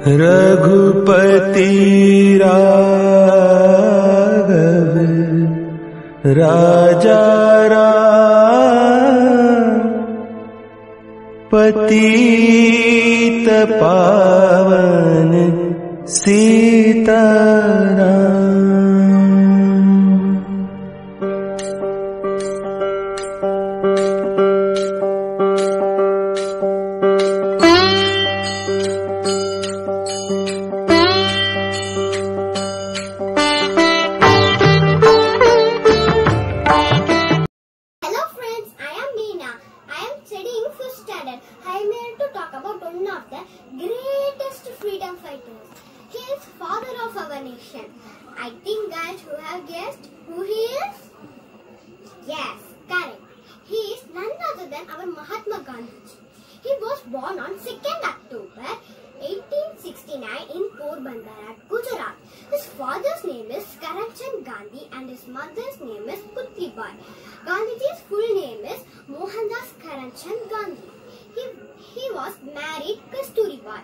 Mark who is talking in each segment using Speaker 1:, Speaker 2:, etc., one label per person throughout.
Speaker 1: रघुपति राघव राजा राम, पतित पावन Sitaram.
Speaker 2: I am here to talk about one of the greatest freedom fighters. He is father of our nation. I think guys who have guessed who he is? Yes, correct. He is none other than our Mahatma Gandhi. He was born on 2nd October 1869 in Porbandar, Gujarat. His father's name is Karamchand Gandhi and his mother's name is Putribai. Gandhiji's full name is Mohandas Karamchand Gandhi. He was married Kasturibai.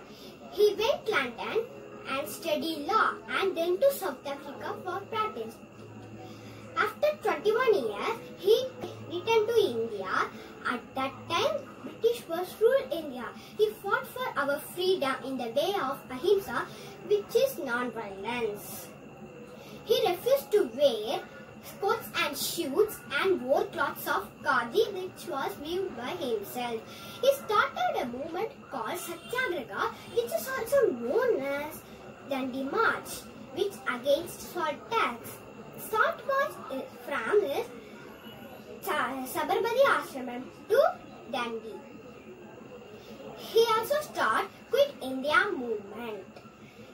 Speaker 2: He went to London and studied law and then to South Africa for practice. After 21 years, he returned to India. At that time, British was ruled India. He fought for our freedom in the way of ahimsa, which is non-violence. He refused to wear coats and shoes and wore cloths of khadi, which was weaved by himself. He started a movement called Satyagraha, which is also known as Dandi March, which against salt tax. Salt march from his Sabarmati Ashramam to Dandi. He also started Quit India movement.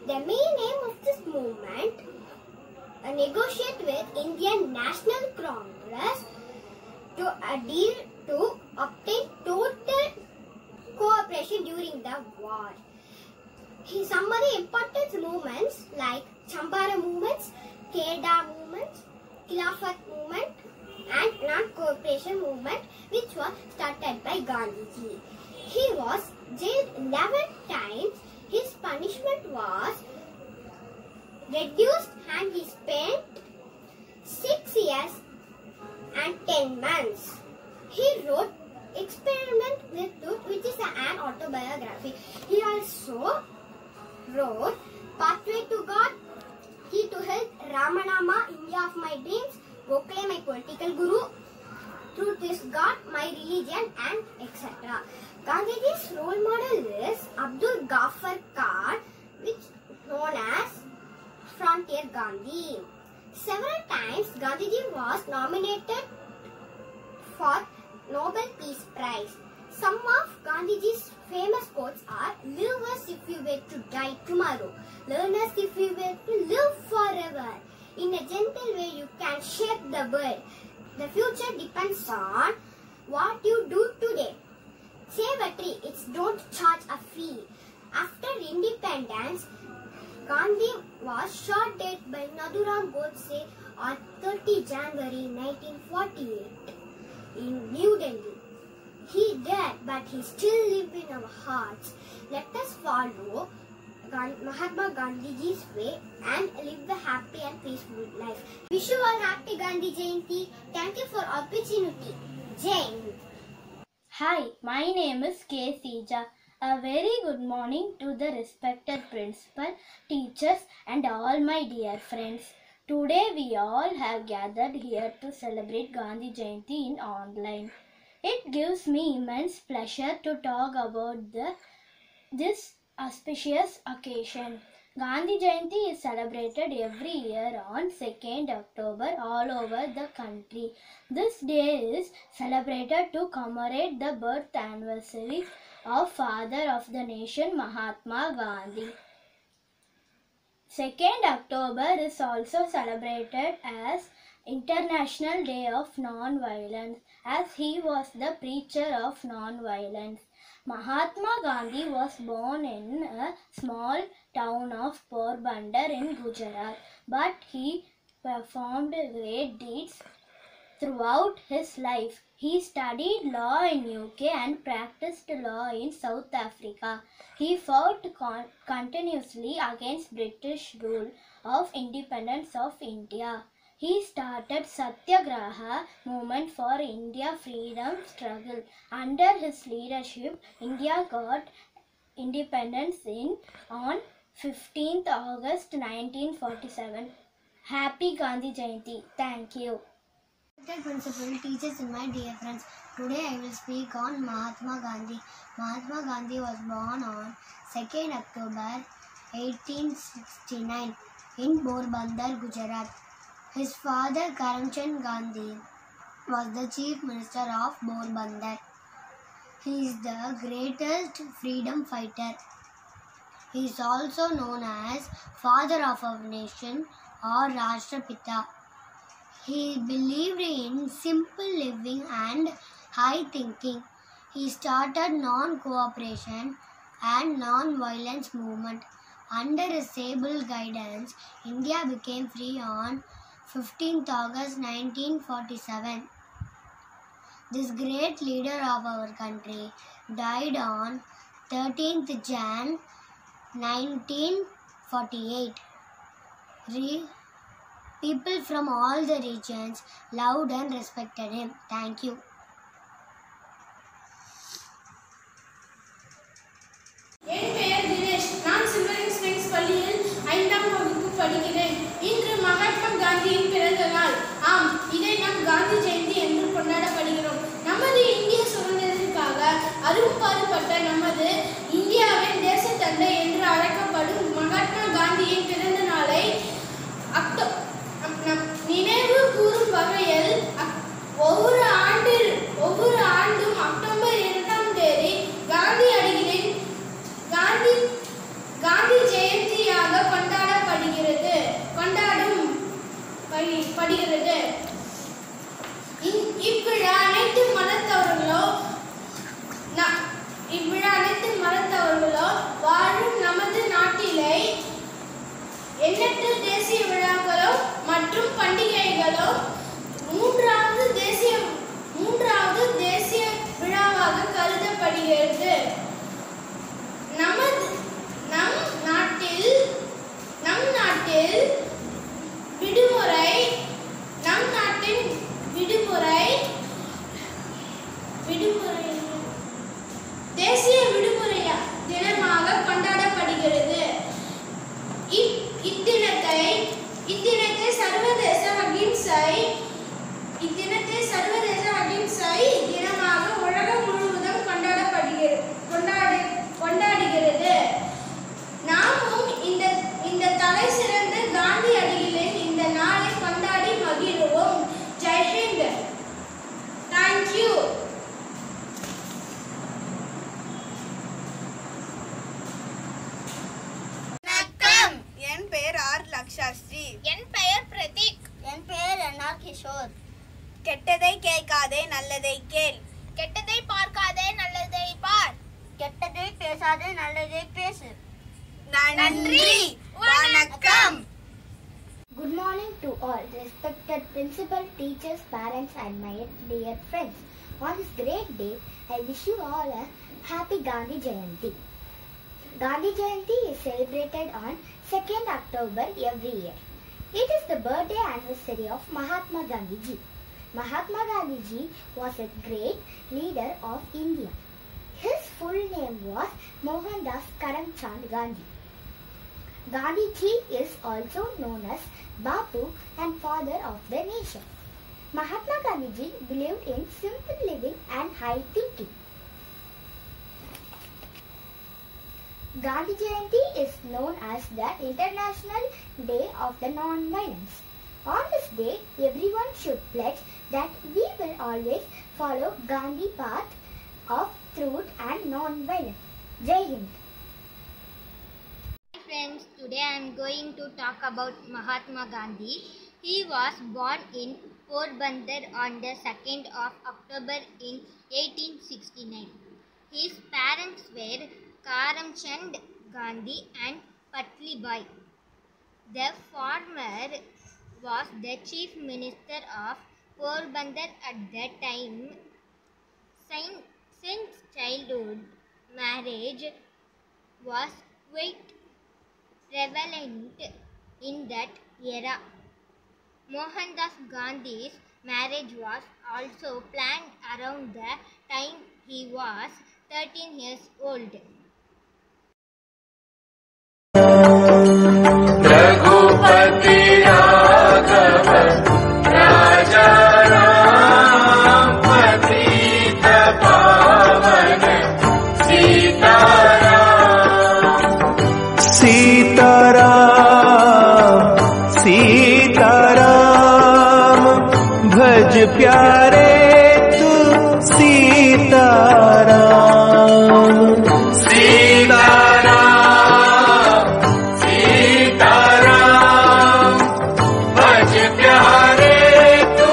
Speaker 2: The main aim of this movement negotiate with Indian National Congress to deal to obtain total cooperation during the war. Some of the important movements like Champara movements, Kheda movements, Khilafat movement and non-cooperation movement, which was started by Gandhiji. He was jailed 11 times. His punishment was reduced and he spent 6 years and 10 months. He wrote Experiment with Truth, which is an autobiography. He also wrote Pathway to God, Key to Health, Ramanama, India of My Dreams, Gokhale, My Political Guru, Truth is God, My Religion, and etc. Gandhiji's role model is Abdul Ghaffar Khan, which is known as Frontier Gandhi. Several times Gandhiji was nominated for Nobel Peace Prize. Some of Gandhiji's famous quotes are: live as if you were to die tomorrow. Learn as if you were to live forever. In a gentle way you can shape the world. The future depends on what you do today. Save a tree, it's don't charge a fee. After independence, Gandhi was shot dead by Nathuram Godse on 30 January 1948 in New Delhi. He died, but he still lives in our hearts. Let us follow Mahatma Gandhiji's way and live a happy and peaceful life. Wish you all happy Gandhi Jayanti. Thank you for opportunity. Jai Hind.
Speaker 3: Hi, my name is K. Sija. A very good morning to the respected principal, teachers and all my dear friends. Today we all have gathered here to celebrate Gandhi Jayanti in online. It gives me immense pleasure to talk about this auspicious occasion. Gandhi Jayanti is celebrated every year on 2nd October all over the country. This day is celebrated to commemorate the birth anniversary of Father of the Nation Mahatma Gandhi. 2nd October is also celebrated as International Day of Non-Violence, as he was the preacher of non-violence. Mahatma Gandhi was born in a small town of Porbandar in Gujarat, but he performed great deeds throughout his life. He studied law in UK and practiced law in South Africa. He fought continuously against British rule of independence of India. He started Satyagraha movement for India freedom struggle. Under his leadership, India got independence on 15th August 1947. Happy Gandhi Jayanti. Thank you.
Speaker 2: Respected principal, teachers and my dear friends, today I will speak on Mahatma Gandhi. Mahatma Gandhi was born on 2nd October 1869 in Porbandar, Gujarat. His father Karamchand Gandhi was the chief minister of Porbandar. He is the greatest freedom fighter. He is also known as Father of our nation or Rashtrapita. He believed in simple living and high thinking. He started non-cooperation and non-violence movement. Under his able guidance, India became free on 15th August 1947. This great leader of our country died on 13th Jan 1948. People from all the regions loved and respected him. Thank you.
Speaker 4: என் பெயர் தினேஷ். நான் silvering springs பள்ளியில் 5ஆம் வகுப்பு படிக்கிறேன். இன்று மகாத்மா காந்தியின் பிறந்த நாள். ஆம், இதை நாம் காந்தி ஜெயந்தி என்று கொண்டாடப்படுகிறோம். நமது இந்திய சுதந்திரத்திற்காக அரும்பாடுபட்ட நமது இந்தியாவின் தேசத்தந்தை என்று அழைக்கப்படும் மகாத்மா காந்தியின் பிறந்த நாளை நினைவு கூறும் வகையில் ஒவ்வொரு ஆண்டும் அக்டோபர் 2ஆம் தேதி காந்தி ஜெயந்தியாக கொண்டாடப்படுகிறது. இவ்விழா அனைத்து மதத்தவர்களோ வாழும் நமது நாட்டிலே எண்ணற்ற தேசிய விழாக்களோ மற்றும் பண்டிகைகளோ மூன்றாவது தேசிய விழாவாக கருதப்படுகிறது. நம் நாட்டில் தேசிய விடுமுறை தினமாக கொண்டாடப்படுகிறது. இத்தினத்தை சர்வதேச அகிம்சை தினமாக உலகம் முழுவதும் கொண்டாடுகிறது. நாமும் இந்த தலை சிறந்த காந்தியடிகளின் இந்த நாளை கொண்டாடி மகிழ்வோம். ஜெய் ஹிந்த். Thank you.
Speaker 5: என் பெயர் ஆர் லக்ஷாஸ்ரீ.
Speaker 6: என் பெயர் பிரதீக்.
Speaker 2: என் பெயர் என்ஆர் கிஷோர்.
Speaker 5: கெட்டதை கேட்காதே, நல்லதை கேள்.
Speaker 6: கெட்டதை பார்க்காதே, நல்லதை பார்.
Speaker 2: கெட்டதை பேசாதே, நல்லதை பேசு.
Speaker 5: நன்றி, வணக்கம்.
Speaker 2: Good morning to all respected principal, teachers, parents and my dear friends. On this great day, I wish you all a happy Gandhi Jayanti. Gandhi Jayanti is celebrated on 2nd October every year. It is the birthday anniversary of Mahatma Gandhi ji. Mahatma Gandhi ji was a great leader of India. His full name was Mohandas Karamchand Gandhi. Gandhi ji is also known as Bapu and father of the nation. Mahatma Gandhi ji believed in simple living and high thinking. Gandhi Jayanti is known as the International Day of the Non-Violence. On this day, everyone should pledge that we will always follow Gandhi path of truth and non-violence. Jai Hind.
Speaker 6: Hi friends, today I am going to talk about Mahatma Gandhi. He was born in Porbandar on the 2nd of October in 1869. His parents were Karamchand Gandhi and Patlibai. The former was the chief minister of Porbandar at that time. Since childhood, marriage was quite prevalent in that era. Mohandas Gandhi's marriage was also planned around the time he was 13 years old.
Speaker 1: Raghupati Raghav राजा राम पतित पावन सीताराम सीताराम सीताराम भज प्यारे तू सीताराम सीताराम सीताराम भज प्यारे तू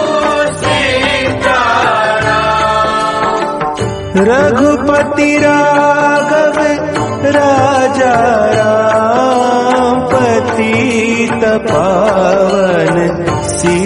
Speaker 1: सीताराम रघुपति राघव राजा राम पतित पावन सी